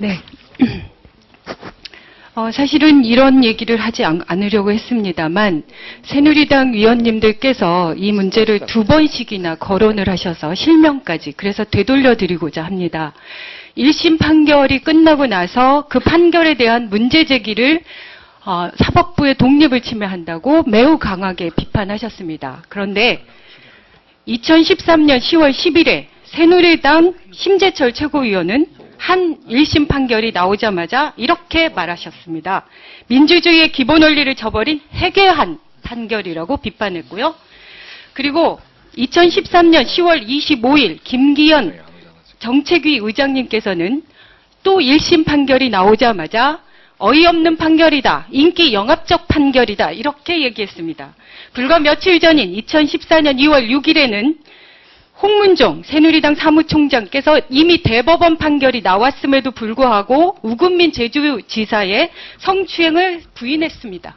네. 사실은 이런 얘기를 하지 않으려고 했습니다만 새누리당 위원님들께서 이 문제를 2번씩이나 거론을 하셔서 실명까지 그래서 되돌려드리고자 합니다. 1심 판결이 끝나고 나서 그 판결에 대한 문제 제기를 사법부의 독립을 침해한다고 매우 강하게 비판하셨습니다. 그런데 2013년 10월 10일에 새누리당 심재철 최고위원은 한 1심 판결이 나오자마자 이렇게 말하셨습니다. 민주주의의 기본 원리를 저버린 해괴한 판결이라고 비판했고요. 그리고 2013년 10월 25일 김기현 정책위 의장님께서는 또 1심 판결이 나오자마자 어이없는 판결이다. 인기 영합적 판결이다. 이렇게 얘기했습니다. 불과 며칠 전인 2014년 2월 6일에는 홍문종 새누리당 사무총장께서 이미 대법원 판결이 나왔음에도 불구하고 우금민 제주지사의 성추행을 부인했습니다.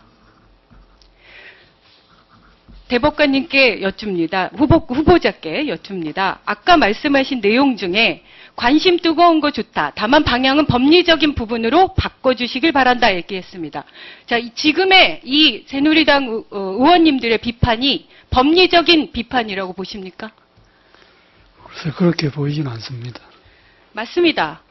대법관님께 여쭙니다. 후보자께 여쭙니다. 아까 말씀하신 내용 중에 관심 뜨거운 거 좋다. 다만 방향은 법리적인 부분으로 바꿔주시길 바란다 얘기했습니다. 자, 지금의 이 새누리당 의원님들의 비판이 법리적인 비판이라고 보십니까? 글쎄 그렇게 보이진 않습니다. 맞습니다.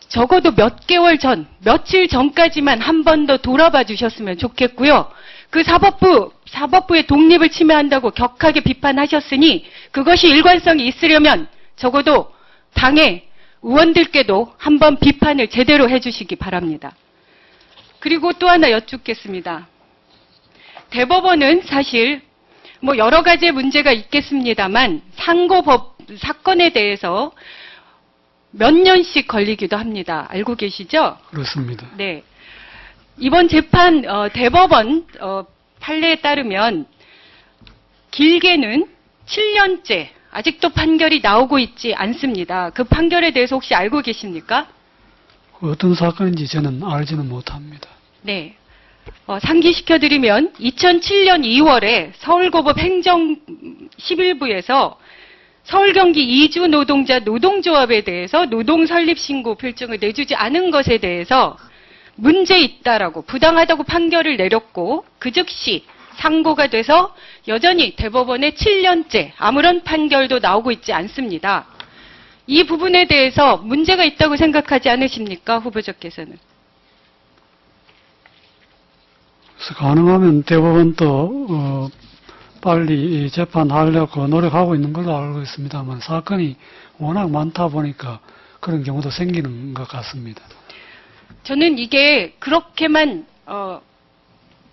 적어도 몇 개월 전, 며칠 전까지만 한 번 더 돌아봐 주셨으면 좋겠고요. 그 사법부의 독립을 침해한다고 격하게 비판하셨으니 그것이 일관성이 있으려면 적어도 당의 의원들께도 한번 비판을 제대로 해주시기 바랍니다. 그리고 또 하나 여쭙겠습니다. 대법원은 사실 여러 가지의 문제가 있겠습니다만 상고법 사건에 대해서 몇 년씩 걸리기도 합니다. 알고 계시죠? 그렇습니다. 네. 이번 재판 대법원 판례에 따르면 길게는 7년째 아직도 판결이 나오고 있지 않습니다. 그 판결에 대해서 혹시 알고 계십니까? 어떤 사건인지 저는 알지는 못합니다. 네. 상기시켜드리면 2007년 2월에 서울고법 행정 11부에서 서울 경기 이주 노동자 노동조합에 대해서 노동 설립 신고 필증을 내주지 않은 것에 대해서 문제 있다라고 부당하다고 판결을 내렸고 그 즉시 상고가 돼서 여전히 대법원에 7년째 아무런 판결도 나오고 있지 않습니다. 이 부분에 대해서 문제가 있다고 생각하지 않으십니까? 후보자께서는. 그래서 가능하면 대법원도 빨리 재판하려고 노력하고 있는 걸로 알고 있습니다만 사건이 워낙 많다 보니까 그런 경우도 생기는 것 같습니다. 저는 이게 그렇게만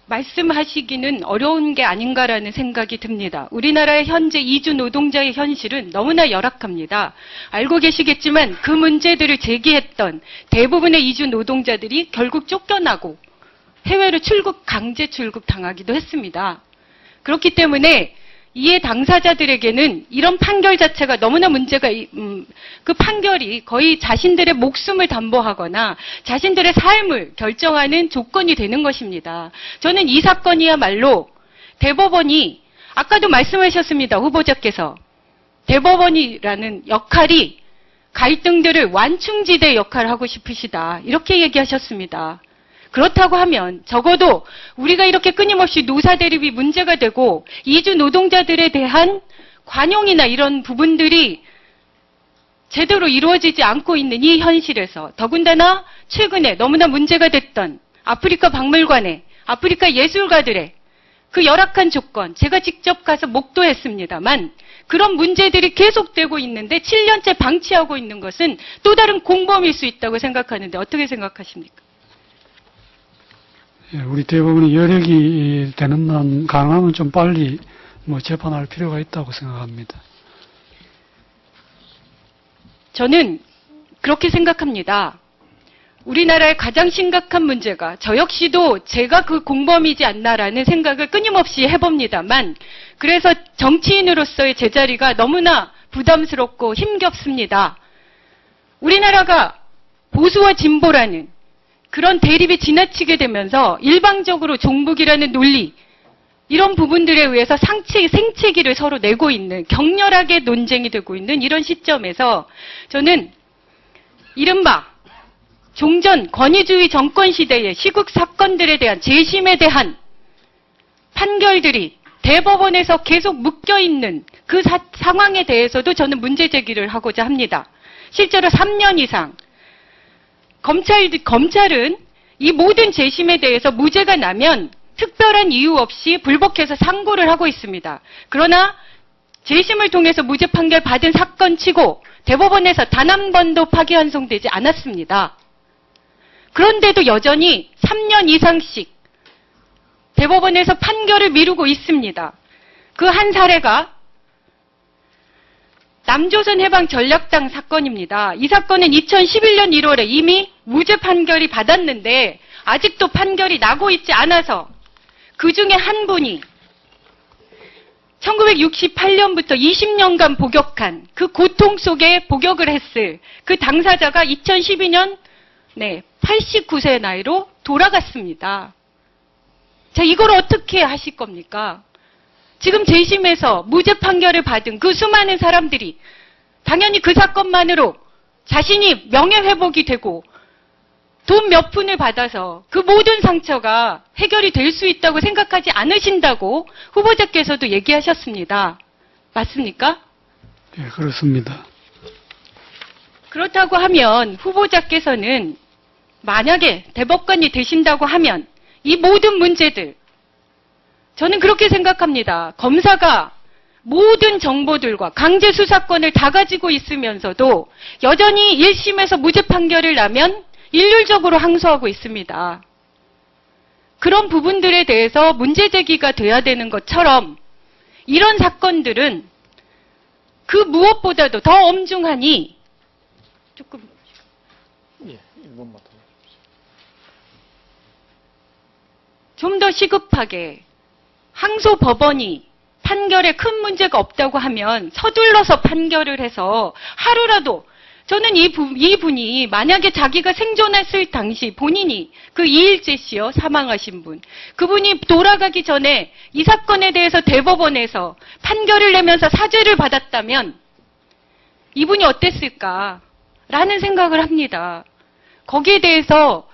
말씀하시기는 어려운 게 아닌가라는 생각이 듭니다. 우리나라의 현재 이주 노동자의 현실은 너무나 열악합니다. 알고 계시겠지만 그 문제들을 제기했던 대부분의 이주 노동자들이 결국 쫓겨나고 해외로 강제 출국 당하기도 했습니다. 그렇기 때문에 이해 당사자들에게는 이런 판결 자체가 너무나 문제가 그 판결이 거의 자신들의 목숨을 담보하거나 자신들의 삶을 결정하는 조건이 되는 것입니다. 저는 이 사건이야말로 대법원이 아까도 말씀하셨습니다. 후보자께서 대법원이라는 역할이 갈등들을 완충지대 역할을 하고 싶으시다. 이렇게 얘기하셨습니다. 그렇다고 하면 적어도 우리가 이렇게 끊임없이 노사 대립이 문제가 되고 이주 노동자들에 대한 관용이나 이런 부분들이 제대로 이루어지지 않고 있는 이 현실에서 더군다나 최근에 너무나 문제가 됐던 아프리카 박물관의 아프리카 예술가들의 그 열악한 조건 제가 직접 가서 목도했습니다만 그런 문제들이 계속되고 있는데 7년째 방치하고 있는 것은 또 다른 공범일 수 있다고 생각하는데 어떻게 생각하십니까? 우리 대법원이 여력이 되는 한 가능하면 좀 빨리 재판할 필요가 있다고 생각합니다. 저는 그렇게 생각합니다. 우리나라의 가장 심각한 문제가 저 역시도 제가 그 공범이지 않나라는 생각을 끊임없이 해봅니다만 그래서 정치인으로서의 제 자리가 너무나 부담스럽고 힘겹습니다. 우리나라가 보수와 진보라는 그런 대립이 지나치게 되면서 일방적으로 종북이라는 논리 이런 부분들에 의해서 생채기를 서로 내고 있는 격렬하게 논쟁이 되고 있는 이런 시점에서 저는 이른바 종전 권위주의 정권 시대의 시국 사건들에 대한 재심에 대한 판결들이 대법원에서 계속 묶여있는 그 상황에 대해서도 저는 문제 제기를 하고자 합니다. 실제로 3년 이상 검찰은 이 모든 재심에 대해서 무죄가 나면 특별한 이유 없이 불복해서 상고를 하고 있습니다. 그러나 재심을 통해서 무죄 판결 받은 사건치고 대법원에서 단 한 번도 파기환송되지 않았습니다. 그런데도 여전히 3년 이상씩 대법원에서 판결을 미루고 있습니다. 그 한 사례가 남조선 해방 전략당 사건입니다. 이 사건은 2011년 1월에 이미 무죄 판결이 받았는데 아직도 판결이 나고 있지 않아서 그 중에 한 분이 1968년부터 20년간 복역한 그 고통 속에 복역을 했을 그 당사자가 2012년 89세 나이로 돌아갔습니다. 자, 이걸 어떻게 하실 겁니까? 지금 재심에서 무죄 판결을 받은 그 수많은 사람들이 당연히 그 사건만으로 자신이 명예회복이 되고 돈 몇 푼을 받아서 그 모든 상처가 해결이 될 수 있다고 생각하지 않으신다고 후보자께서도 얘기하셨습니다. 맞습니까? 예, 그렇습니다. 그렇다고 하면 후보자께서는 만약에 대법관이 되신다고 하면 이 모든 문제들, 저는 그렇게 생각합니다. 검사가 모든 정보들과 강제 수사권을 다 가지고 있으면서도 여전히 1심에서 무죄 판결을 나면 일률적으로 항소하고 있습니다. 그런 부분들에 대해서 문제 제기가 돼야 되는 것처럼 이런 사건들은 그 무엇보다도 더 엄중하니 조금 좀 더 시급하게 항소 법원이 판결에 큰 문제가 없다고 하면 서둘러서 판결을 해서 하루라도 저는 이분이 만약에 자기가 생존했을 당시 본인이 그 이일재 씨요, 사망하신 분, 그분이 돌아가기 전에 이 사건에 대해서 대법원에서 판결을 내면서 사죄를 받았다면 이분이 어땠을까라는 생각을 합니다. 거기에 대해서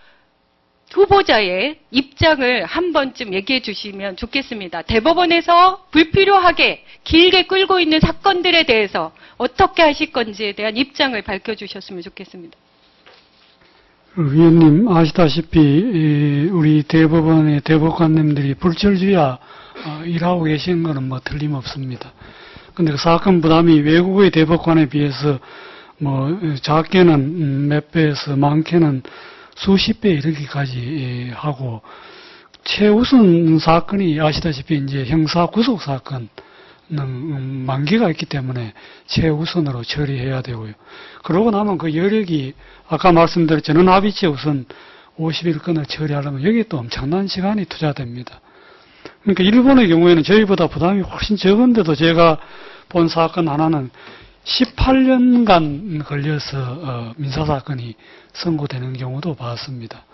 후보자의 입장을 한 번쯤 얘기해 주시면 좋겠습니다. 대법원에서 불필요하게 길게 끌고 있는 사건들에 대해서 어떻게 하실 건지에 대한 입장을 밝혀주셨으면 좋겠습니다. 위원님 아시다시피 우리 대법원의 대법관님들이 불철주야 일하고 계신 것은 뭐 틀림없습니다. 근데 그 사건 부담이 외국의 대법관에 비해서 뭐 작게는 몇 배에서 많게는 수십 배 이르기까지 하고 최우선 사건이 아시다시피 이제 형사 구속 사건은 만기가 있기 때문에 최우선으로 처리해야 되고요. 그러고 나면 그 여력이 아까 말씀드린 전원합의체 우선 50일 건을 처리하려면 여기에 또 엄청난 시간이 투자됩니다. 그러니까 일본의 경우에는 저희보다 부담이 훨씬 적은데도 제가 본 사건 하나는 18년간 걸려서 민사사건이 선고되는 경우도 봤습니다.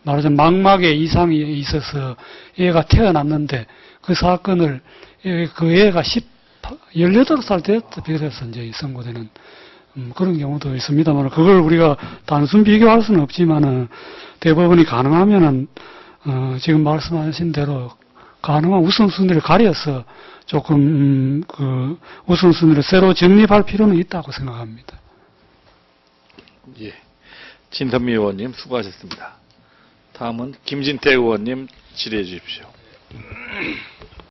말하자면 망막에 이상이 있어서 애가 태어났는데 그 사건을 그 애가 18살 때부터 이제 선고되는 그런 경우도 있습니다만 그걸 우리가 단순 비교할 수는 없지만은 대법원이 가능하면은 지금 말씀하신 대로 가능한 우선순위를 가려서 조금 그 우선순위를 새로 정립할 필요는 있다고 생각합니다. 예, 진선미 의원님 수고하셨습니다. 다음은 김진태 의원님 질의해 주십시오.